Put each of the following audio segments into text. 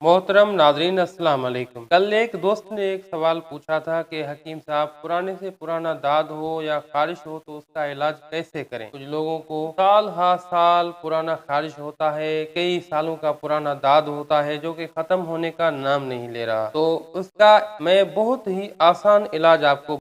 मोहतरम नाजरीन अस्सलाम वालेकुम। कल एक दोस्त ने एक सवाल पूछा था कि हकीम साहब, पुराने से पुराना दाद हो या खारिश हो तो उसका इलाज कैसे करें। कुछ लोगों को साल हा साल पुराना खारिश होता है, कई सालों का पुराना दाद होता है जो कि खत्म होने का नाम नहीं ले रहा। तो उसका मैं बहुत ही आसान इलाज आपको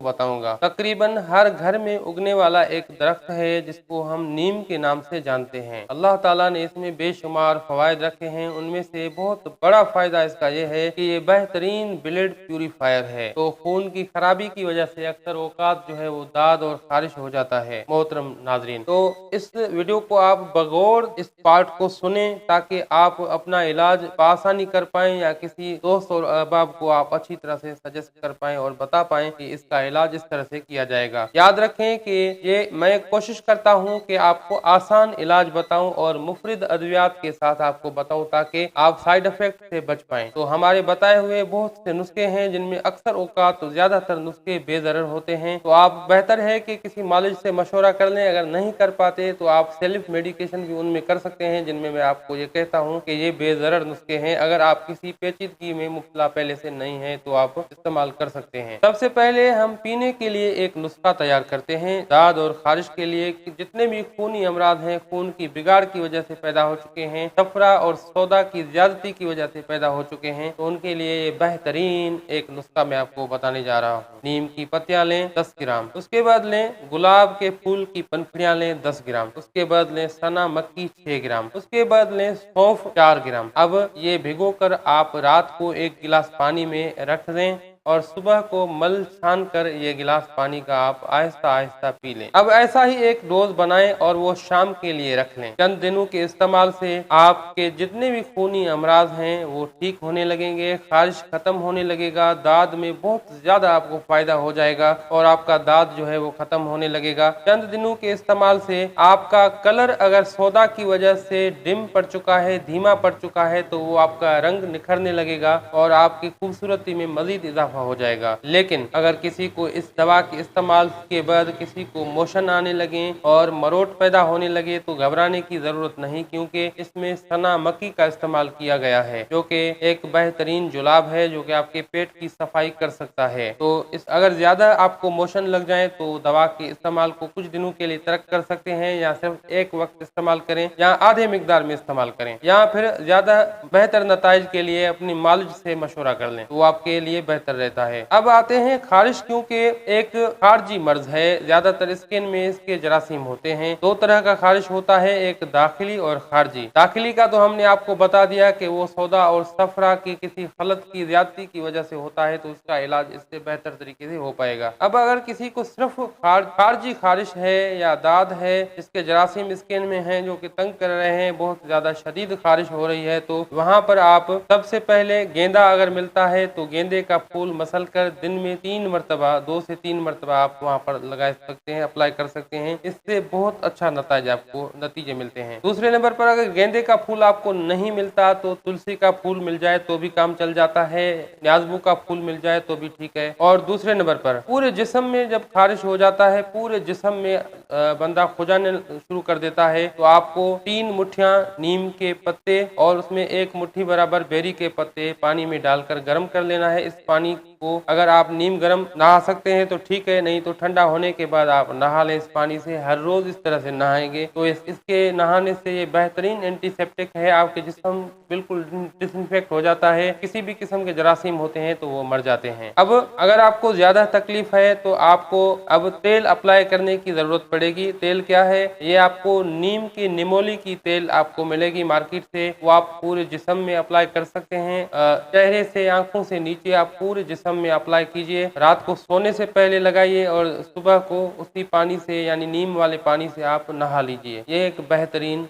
बताऊंगा। तकरीबन हर घर में उगने वाला एक दरख्त है जिसको हम नीम के नाम से जानते हैं। अल्लाह ताला ने इसमें बेशुमार फवायद रखे हैं। उनमें से बहुत बड़ा फायदा इसका यह है कि ये बेहतरीन ब्लड प्यूरिफायर है। तो खून की खराबी की वजह से अक्सर औकात जो है वो दाद और खारिश हो जाता है। मोहतरम नाजरीन, तो इस वीडियो को आप बगौर इस पार्ट को सुने ताकि आप अपना इलाज आसानी कर पाएं या किसी दोस्त और अहबाब को आप अच्छी तरह से सजेस्ट कर पाएं और बता पाएं कि इसका इलाज इस तरह से किया जाएगा। याद रखें कि ये मैं कोशिश करता हूं कि आपको आसान इलाज बताऊं और मुफरिद अद्वियात के साथ आपको बताऊं ताकि आप साइड इफेक्ट से बच पाएं। तो हमारे बताए हुए बहुत से नुस्खे हैं जिनमें अक्सर औकात तो ज्यादातर नुस्खे बेदरर होते हैं। तो आप बेहतर है कि किसी मालिज से मशवरा कर लें। अगर नहीं कर पाते तो आप सेल्फ मेडिकेशन भी उनमें कर सकते हैं, जिनमें मैं आपको ये कहता हूँ कि ये बेदरर नुस्खे हैं। अगर आप किसी पेचीदगी में मुब्तला पहले से नहीं है तो आप इस्तेमाल कर सकते हैं। सबसे पहले हम पीने के लिए एक नुस्खा तैयार करते हैं। दाद और खारिश के लिए कि जितने भी खूनी अमराज हैं, खून की बिगाड़ की वजह से पैदा हो चुके हैं, सफरा और सौदा की ज्यादती की वजह से पैदा हो चुके हैं, तो उनके लिए ये बेहतरीन एक नुस्खा मैं आपको बताने जा रहा हूँ। नीम की पत्तियां लें 10 ग्राम, उसके बाद लें गुलाब के फूल की पनखड़ियां लें 10 ग्राम, उसके बाद लें सना मक्की 6 ग्राम, उसके बाद लें सौंफ 4 ग्राम। अब ये भिगोकर आप रात को एक गिलास पानी में रख दें और सुबह को मल छान कर ये गिलास पानी का आप आहिस्ता आहिस्ता पी लें। अब ऐसा ही एक डोज बनाएं और वो शाम के लिए रख लें। चंद दिनों के इस्तेमाल से आपके जितने भी खूनी अमराज हैं वो ठीक होने लगेंगे, खारिश खत्म होने लगेगा, दाद में बहुत ज्यादा आपको फायदा हो जाएगा और आपका दाद जो है वो खत्म होने लगेगा। चंद दिनों के इस्तेमाल से आपका कलर अगर सौदा की वजह से डिम पड़ चुका है, धीमा पड़ चुका है, तो वो आपका रंग निखरने लगेगा और आपकी खूबसूरती में मजीद इजाफा हो जाएगा। लेकिन अगर किसी को इस दवा के इस्तेमाल के बाद किसी को मोशन आने लगे और मरोट पैदा होने लगे तो घबराने की जरूरत नहीं, क्योंकि इसमें सना मक्की का इस्तेमाल किया गया है जो कि एक बेहतरीन जुलाब है जो कि आपके पेट की सफाई कर सकता है। तो इस अगर ज्यादा आपको मोशन लग जाए तो दवा के इस्तेमाल को कुछ दिनों के लिए तर्क कर सकते हैं, या सिर्फ एक वक्त इस्तेमाल करें या आधे मिकदार में इस्तेमाल करें, या फिर ज्यादा बेहतर नताइज के लिए अपनी मालिज से मशवरा कर लें, तो आपके लिए बेहतर रहता है। अब आते हैं खारिश, क्योंकि एक खारजी मर्ज है, ज्यादातर स्किन में इसके जरासीम होते हैं। दो तरह का खारिश होता है, एक दाखिली और खारजी। दाखिली का तो हमने आपको बता दिया कि वो सौदा और सफरा की किसी खलत की ज्यादती की वजह से होता है, तो उसका इलाज इससे बेहतर तरीके से हो पाएगा। अब अगर किसी को सिर्फ खारजी खारिश है या दाद है जिसके जरासीम स्किन में है जो कि तंग कर रहे हैं, बहुत ज्यादा शदीद खारिश हो रही है, तो वहां पर आप सबसे पहले गेंदा अगर मिलता है तो गेंदे का फूल मसल कर दिन में 3 मरतबा, 2 से 3 मरतबा आप वहाँ पर लगा सकते हैं, अप्लाई कर सकते हैं। इससे बहुत अच्छा नतीजे मिलते हैं। दूसरे नंबर पर अगर गेंदे का फूल आपको नहीं मिलता तो तुलसी का फूल मिल जाए तो भी काम चल जाता है, न्याजबू का फूल मिल जाए तो भी ठीक है। और दूसरे नंबर पर पूरे जिस्म में जब खारिश हो जाता है, पूरे जिस्म में बंदा खुजाने शुरू कर देता है, तो आपको 3 मुठ्ठियां नीम के पत्ते और उसमें 1 मुट्ठी बराबर बेरी के पत्ते पानी में डालकर गर्म कर लेना है। इस पानी को अगर आप नीम गर्म नहा सकते हैं तो ठीक है, नहीं तो ठंडा होने के बाद आप नहा लें इस पानी से। हर रोज इस तरह से नहाएंगे तो इसके नहाने से ये बेहतरीन एंटीसेप्टिक है, आपके जिस्म बिल्कुल डिसइंफेक्ट हो जाता है, किसी भी किस्म के जरासीम होते हैं तो वो मर जाते हैं। अब अगर आपको ज्यादा तकलीफ है तो आपको अब तेल अप्लाई करने की जरूरत पड़ेगी। तेल क्या है? ये आपको नीम की निमोली की तेल आपको मिलेगी मार्केट से, वो आप पूरे जिस्म में अप्लाई कर सकते हैं। चेहरे से, आंखों से नीचे आप पूरे जिस्म में अप्लाई कीजिए। रात को सोने से पहले लगाइए और सुबह को उसी पानी से यानी नीम वाले पानी से आप नहा लीजिए। ये एक बेहतरीन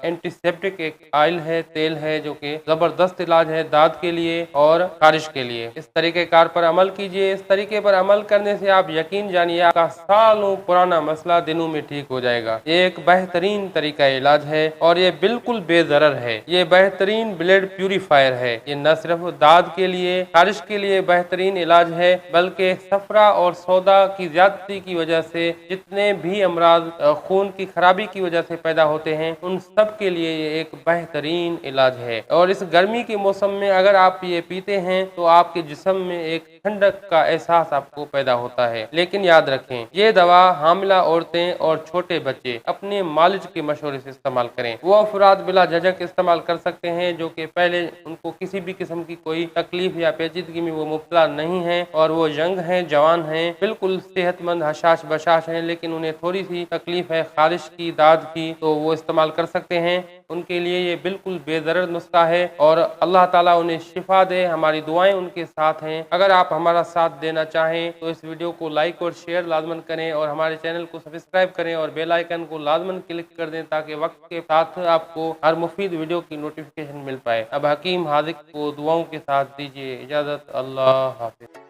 एंटीसेप्टिक एक ऑयल है, तेल है जो कि जबरदस्त इलाज है दाद के लिए और खारिश के लिए। इस तरीके कार पर अमल कीजिए। इस तरीके पर अमल करने से आप यकीन जानिए आपका सालों पुराना मसला दिनों में ठीक हो जाएगा। ये एक बेहतरीन तरीका इलाज है और ये बिल्कुल बेदरर है। ये बेहतरीन ब्लड प्यूरिफायर है। ये न सिर्फ दाद के लिए, खारिश के लिए बेहतरीन बेहतरीन इलाज है, बल्कि सफरा और सौदा की ज्यादती की वजह से जितने भी अमराज खून की खराबी की वजह से पैदा होते हैं, उन सब के लिए ये एक बेहतरीन इलाज है। और इस गर्मी के मौसम में अगर आप ये पीते हैं तो आपके जिस्म में एक ठंडक का एहसास आपको पैदा होता है। लेकिन याद रखें, ये दवा हामिला औरतें और छोटे बच्चे अपने मालिज के मशवरे से इस्तेमाल करें। वो अफराद बिला झिझक इस्तेमाल कर सकते हैं जो कि पहले उनको किसी भी किस्म की कोई तकलीफ या पेचीदगी में वो मुब्तला नहीं है और वो यंग हैं, जवान हैं, बिल्कुल सेहतमंद, हशाश बशाश हैं, लेकिन उन्हें थोड़ी सी तकलीफ है खारिश की, दाद की, तो वो इस्तेमाल कर सकते हैं। उनके लिए ये बिल्कुल बेदर्द नुस्खा है और अल्लाह ताला उन्हें शिफा दे। हमारी दुआएं उनके साथ हैं। अगर आप हमारा साथ देना चाहें तो इस वीडियो को लाइक और शेयर लाजमन करें और हमारे चैनल को सब्सक्राइब करें और बेल आइकन को लाजमन क्लिक कर दें ताकि वक्त के साथ आपको हर मुफीद वीडियो की नोटिफिकेशन मिल पाए। अब हकीम हाजिक को दुआओं के साथ दीजिए इजाज़त। अल्लाह हाफिज़।